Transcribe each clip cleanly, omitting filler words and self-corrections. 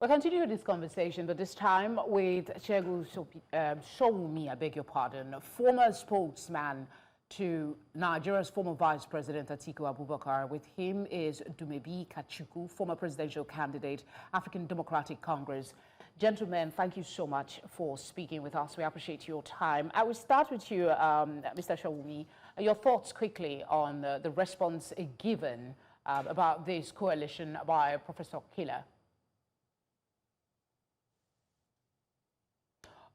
We'll continue this conversation, but this time with Segun Sowunmi, I beg your pardon, former spokesman to Nigeria's former Vice President Atiku Abubakar. With him is Dumebi Kachikwu, former presidential candidate, African Democratic Congress. Gentlemen, thank you so much for speaking with us. We appreciate your time. I will start with you, Mr. Sowunmi. Your thoughts quickly on the response given about this coalition by Professor Killer.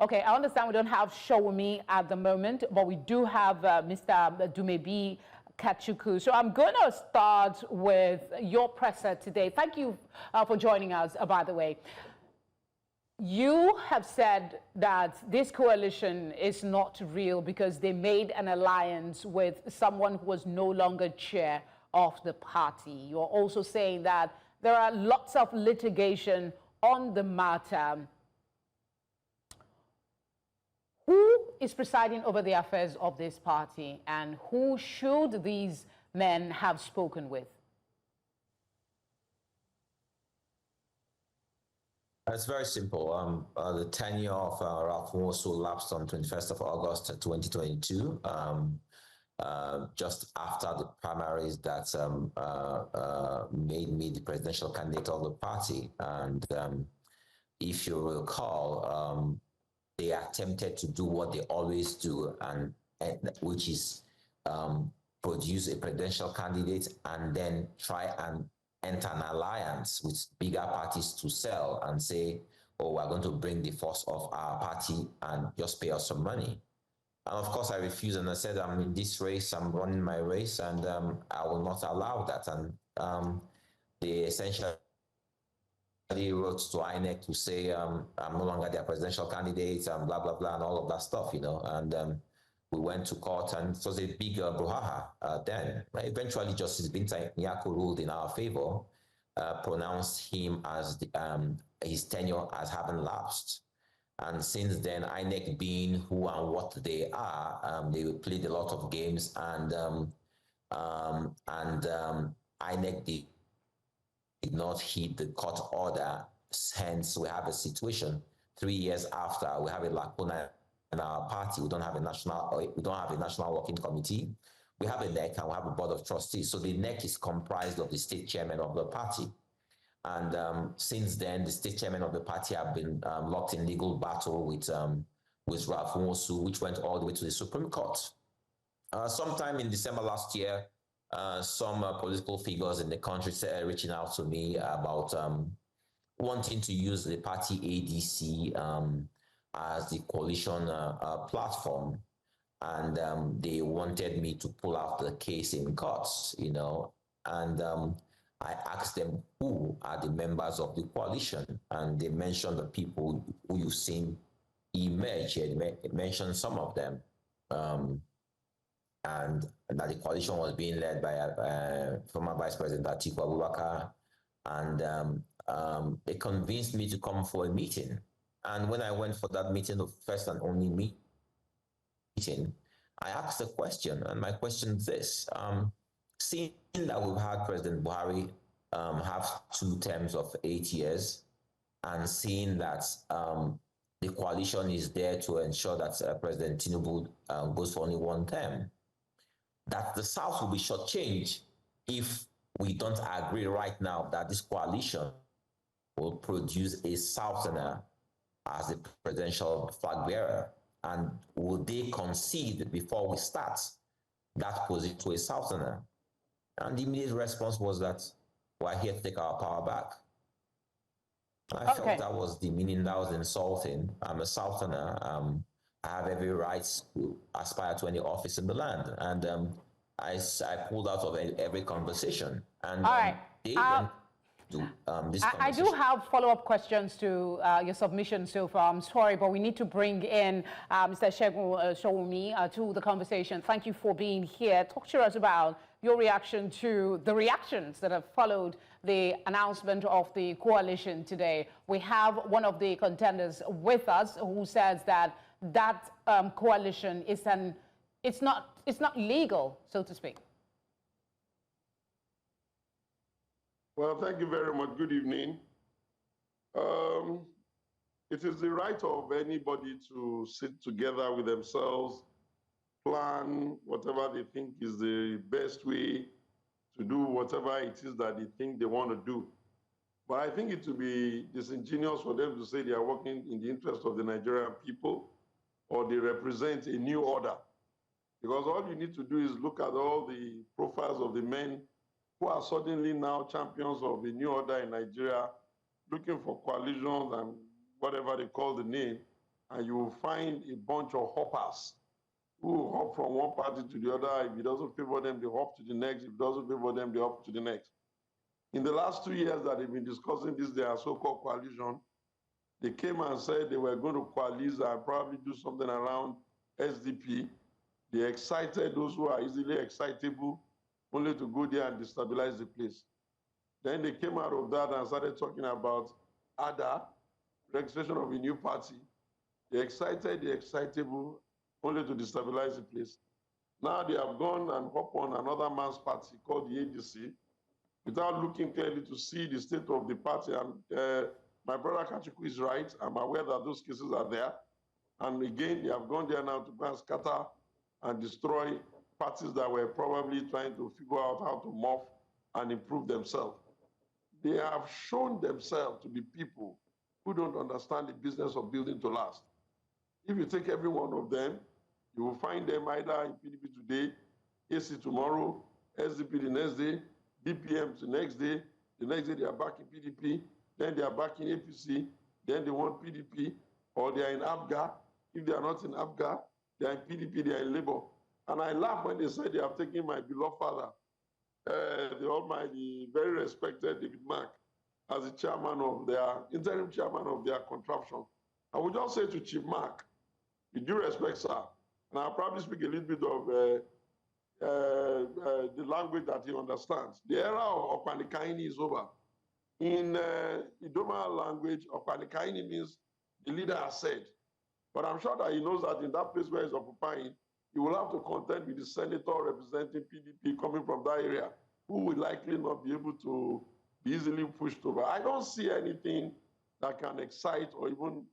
Okay, I understand we don't have Sowunmi at the moment, but we do have Mr. Dumebi Kachikwu. So I'm going to start with your presser today. Thank you for joining us, by the way. You have said that this coalition is not real because they made an alliance with someone who was no longer chair of the party. You're also saying that there are lots of litigation on the matter. Who is presiding over the affairs of this party, and who should these men have spoken with? It's very simple. The tenure of Ralph Nwosu lapsed on 21st of August 2022, just after the primaries that made me the presidential candidate of the party. And if you recall, they attempted to do what they always do, and which is produce a presidential candidate and then try and enter an alliance with bigger parties to sell and say, oh, we're going to bring the force of our party and just pay us some money. And of course, I refused, and I said, I'm in this race, I'm running my race, and I will not allow that. And they essentially wrote to INEC to say I'm no longer their presidential candidate and blah, blah, blah, and all of that stuff, you know. And we went to court, and it was a big brouhaha then. Eventually, Justice Binta Nyako ruled in our favor, pronounced him as his tenure as having lapsed. And since then, INEC being who and what they are, they played a lot of games, and INEC did not heed the court order. Hence, we have a situation 3 years after we have a lacuna in our party. We don't have a national working committee. We have a NEC and we have a board of trustees. So the NEC is comprised of the state chairman of the party. And since then, the state chairman of the party have been locked in legal battle with Ralph Nwosu, which went all the way to the Supreme Court. Sometime in December last year, some political figures in the country started reaching out to me about wanting to use the party ADC as the coalition platform, and they wanted me to pull out the case in courts, you know, and I asked them who are the members of the coalition, and they mentioned the people who you've seen emerge here. They mentioned some of them. And that the coalition was being led by former Vice President Atiku Abubakar, and they convinced me to come for a meeting. And when I went for that meeting, the first and only meeting, I asked a question, and my question is this. Seeing that we've had President Buhari have 2 terms of 8 years, and seeing that the coalition is there to ensure that President Tinubu goes for only 1 term, that the South will be shortchanged if we don't agree right now that this coalition will produce a Southerner as the presidential flag bearer. And will they concede before we start that position to a Southerner? And the immediate response was that we're here to take our power back. And I felt that was demeaning, that was insulting. I'm a Southerner. I have every right to aspire to any office in the land. And I pulled out of every conversation. And all right. They went to this conversation. I do have follow-up questions to your submission so far. I'm sorry, but we need to bring in Mr. Segun Sowunmi to the conversation. Thank you for being here. Talk to us about your reaction to the reactions that have followed the announcement of the coalition today. We have one of the contenders with us who says that coalition is it's not legal, so to speak. Well, thank you very much. Good evening. It is the right of anybody to sit together with themselves, plan whatever they think is the best way to do whatever it is that they think they want to do. But I think it would be disingenuous for them to say they are working in the interest of the Nigerian people or they represent a new order. Because all you need to do is look at all the profiles of the men who are suddenly now champions of a new order in Nigeria, looking for coalitions and whatever they call the name, and you will find a bunch of hoppers who hop from one party to the other. If it doesn't favor them, they hop to the next. If it doesn't favor them, they hop to the next. In the last 2 years that they've been discussing this, their so-called coalition, they came and said they were going to coalesce and probably do something around SDP. They excited those who are easily excitable only to go there and destabilize the place. Then they came out of that and started talking about ADA, registration of a new party. They excited the excitable only to destabilize the place. Now they have gone and hopped on another man's party called the ADC without looking clearly to see the state of the party. And my brother Kachukwu is right. I'm aware that those cases are there. And again, they have gone there now to go and scatter and destroy parties that were probably trying to figure out how to morph and improve themselves. They have shown themselves to be people who don't understand the business of building to last. If you take every one of them, you will find them either in PDP today, AC tomorrow, SDP the next day, DPM the next day they are back in PDP, then they are back in APC, then they want PDP, or they are in ABGA. If they are not in ABGA, they are in PDP, they are in Labour. And I laugh when they say they have taken my beloved father, the almighty, very respected David Mark, as the chairman of their, interim chairman of their contraption. I would just say to Chief Mark, with due respect, sir, and I'll probably speak a little bit of the language that he understands. The era of Opanikaini is over. In Idoma language, Opanikaini means the leader has said. But I'm sure that he knows that in that place where he's occupying, he will have to contend with the senator representing PDP coming from that area, who will likely not be able to be easily pushed over. I don't see anything that can excite or even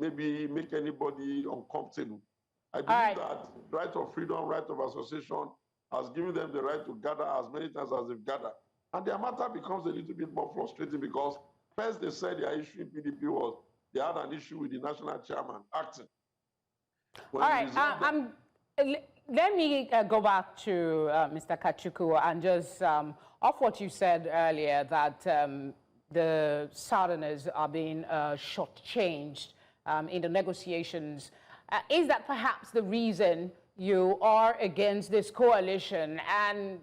maybe make anybody uncomfortable. I believe that right of freedom, right of association has given them the right to gather as many times as they've gathered. And their matter becomes a little bit more frustrating because first they said their issue in PDP was they had an issue with the national chairman acting. All right, let me go back to Mr. Kachukwu and just off what you said earlier that the Southerners are being shortchanged in the negotiations. Is that perhaps the reason you are against this coalition? And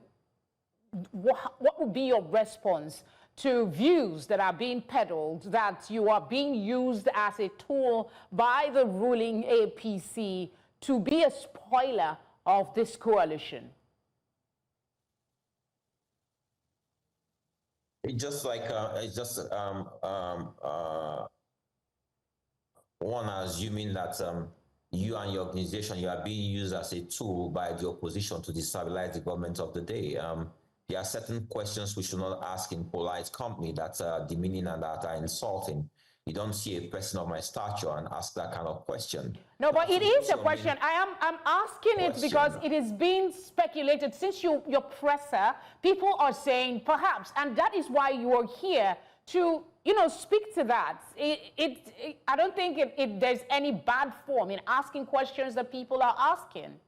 what would be your response to views that are being peddled that you are being used as a tool by the ruling APC to be a spoiler of this coalition? It's just like one assuming that you and your organization, you are being used as a tool by the opposition to destabilize the government of the day. There are certain questions we should not ask in polite company that are demeaning and that are insulting. You don't see a person of my stature and ask that kind of question. No, but it is a question. I'm asking it because it is being speculated. Since you're presser, people are saying perhaps, and that is why you are here to, speak to that. I don't think there's any bad form in asking questions that people are asking.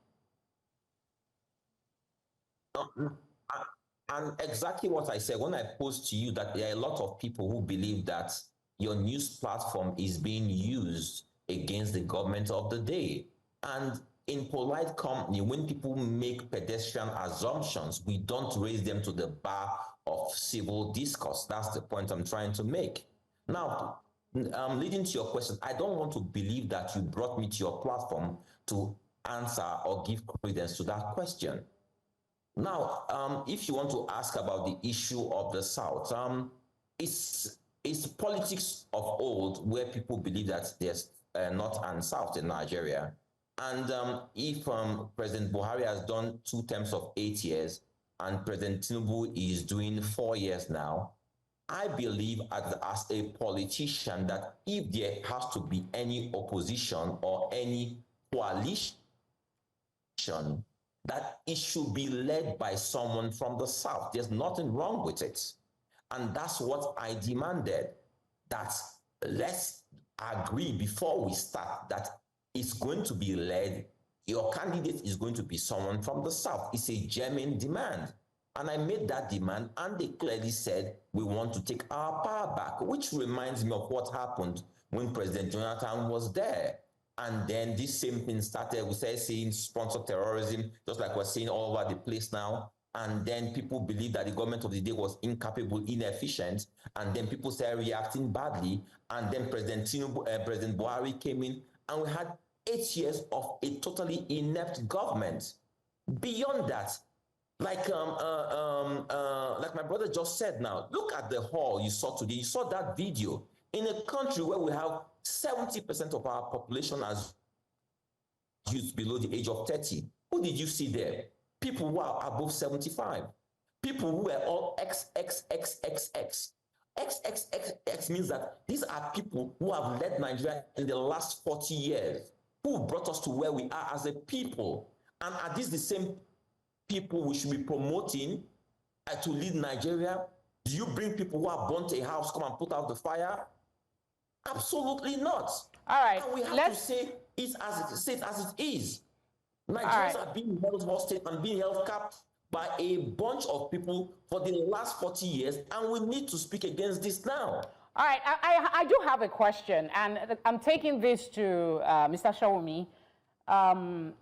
And exactly what I said when I posed to you that there are a lot of people who believe that your news platform is being used against the government of the day. And in polite company, when people make pedestrian assumptions, we don't raise them to the bar of civil discourse. That's the point I'm trying to make. Now, leading to your question, I don't want to believe that you brought me to your platform to answer or give credence to that question. Now, if you want to ask about the issue of the South, it's politics of old where people believe that there's North and South in Nigeria. And if President Buhari has done 2 terms of 8 years and President Tinubu is doing 4 years now, I believe as a politician that if there has to be any opposition or any coalition, that it should be led by someone from the South. There's nothing wrong with it. And that's what I demanded, that let's agree before we start that it's going to be led, your candidate is going to be someone from the South. It's a genuine demand. And I made that demand, and they clearly said, we want to take our power back, which reminds me of what happened when President Jonathan was there. And then this same thing started, we started seeing sponsored terrorism, just like we're seeing all over the place now. And then people believed that the government of the day was incapable, inefficient, and then people started reacting badly. And then President Buhari came in, and we had 8 years of a totally inept government. Beyond that, like my brother just said now, look at the hall you saw today. You saw that video in a country where we have 70% of our population as youth below the age of 30. Who did you see there? People who are above 75. People who are all XXXXX. XXXX means that these are people who have led Nigeria in the last 40 years, who brought us to where we are as a people. And are these the same people we should be promoting to lead Nigeria? Do you bring people who have burnt a house, come and put out the fire? Absolutely not. All right. And we have to say it as it is. Nigerians are being held hostage and being held captive by a bunch of people for the last 40 years, and we need to speak against this now. All right. I do have a question, and I'm taking this to Mr. Sowunmi.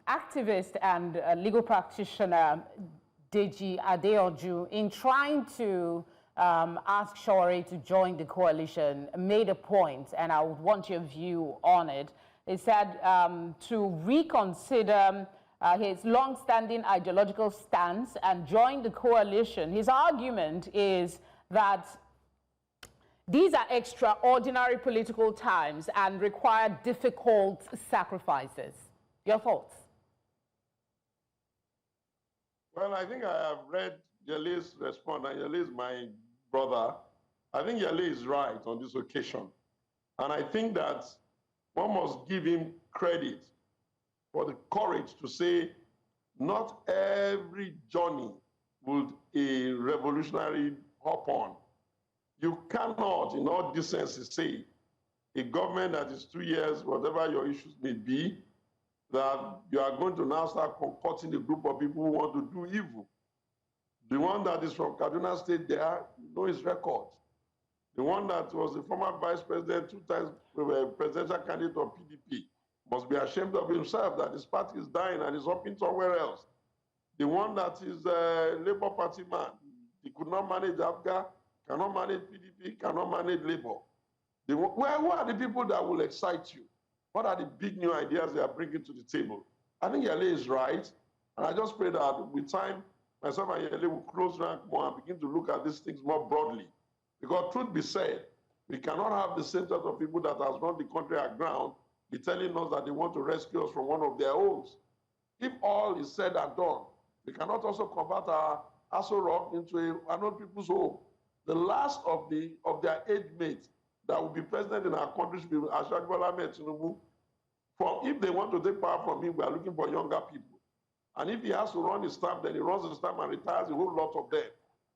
Activist and legal practitioner Deji Adeoju, in trying to ask Shore to join the coalition, made a point, and I would want your view on it. He said to reconsider his long-standing ideological stance and join the coalition. His argument is that these are extraordinary political times and require difficult sacrifices. Your thoughts? Well, I think I have read Yele's response, and Yele is my brother. I think Yele is right on this occasion. And I think that one must give him credit for the courage to say, not every journey would a revolutionary hop on. You cannot, in all decency, say a government that is 2 years, whatever your issues may be, that you are going to now start concocting a group of people who want to do evil. The one that is from Kaduna State there, you know his record. The one that was the former vice president, 2 times presidential candidate of PDP, must be ashamed of himself that his party is dying and is hopping somewhere else. The one that is a Labour Party man, he could not manage AFGA, cannot manage PDP, cannot manage Labour. Who are the people that will excite you? What are the big new ideas they are bringing to the table? I think Yele is right. And I just pray that with time, myself and Yele will close rank more and begin to look at these things more broadly. Because truth be said, we cannot have the same set of people that has run the country aground be telling us that they want to rescue us from one of their own. If all is said and done, we cannot also convert our Aso Rock into another people's home. The last of their age mates that will be president in our country should be Tinubu. If they want to take power from him, we are looking for younger people. And if he has to run his stamp, then he runs his stamp and retires a whole lot of them.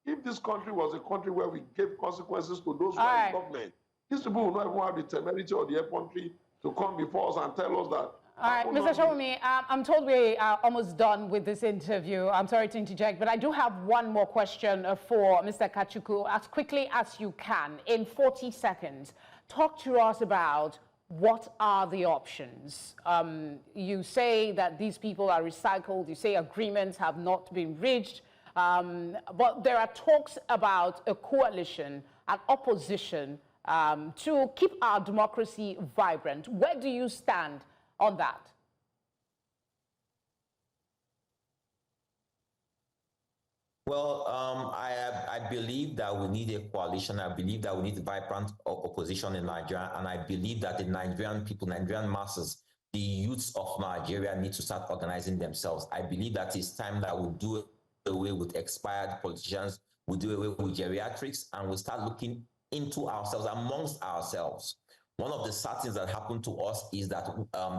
If this country was a country where we gave consequences to those who are in government, these people will not even have the temerity or the effrontery to come before us and tell us that. All right, Mr. Sowunmi, I'm told we are almost done with this interview. I'm sorry to interject, but I do have one more question for Mr. Kachukwu. As quickly as you can, in 40 seconds, talk to us about what are the options. You say that these people are recycled. You say agreements have not been reached. But there are talks about a coalition, an opposition, to keep our democracy vibrant. Where do you stand on that? Well, I believe that we need a coalition. I believe that we need a vibrant opposition in Nigeria. And I believe that the Nigerian people, Nigerian masses, the youths of Nigeria need to start organizing themselves. I believe that it's time that we do away with expired politicians we do away with geriatrics, and we start looking into ourselves, amongst ourselves. One of the sad things that happened to us is that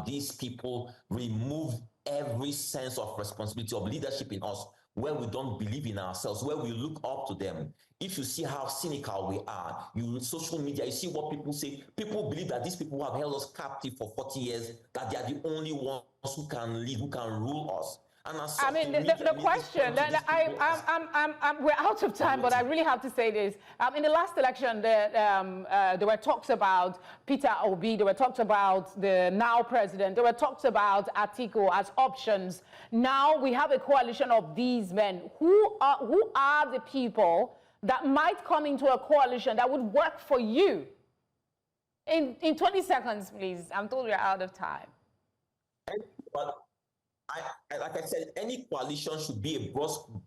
these people remove every sense of responsibility of leadership in us, where we don't believe in ourselves, where we look up to them. If you see how cynical we are, you social media, you see what people say. People believe that these people who have held us captive for 40 years, that they are the only ones who can lead, who can rule us. And I mean, the question, we're out of time, but I really have to say this. In the last election, there were talks about Peter Obi, there were talks about the now president, there were talks about Atiku as options. Now we have a coalition of these men. Who are the people that might come into a coalition that would work for you? In 20 seconds, please. I'm told we're out of time. But like I said, any coalition should be a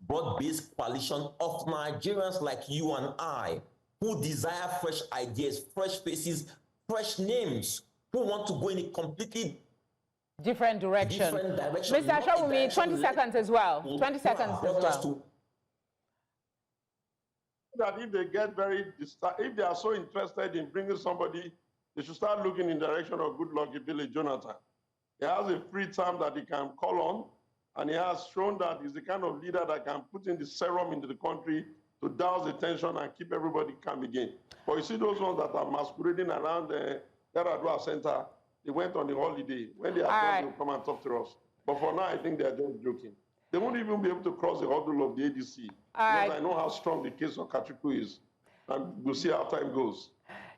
broad-based coalition of Nigerians like you and I, who desire fresh ideas, fresh faces, fresh names, who want to go in a completely different direction. Mr. Sowunmi, 20 seconds as well. 20 seconds as well. That if they get if they are so interested in bringing somebody, they should start looking in the direction of Goodluck Ebele Jonathan. He has a free term that he can call on, and he has shown that he's the kind of leader that can put in the serum into the country to douse the tension and keep everybody calm again. But you see those ones that are masquerading around the Yaradua Center, they went on a holiday. When they are done, they'll come and talk to us. But for now, I think they're just joking. They won't even be able to cross the hurdle of the ADC. Because I know how strong the case of Kachukwu is. And we'll see how time goes.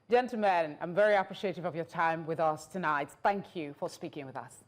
Gentlemen, I'm very appreciative of your time with us tonight. Thank you for speaking with us.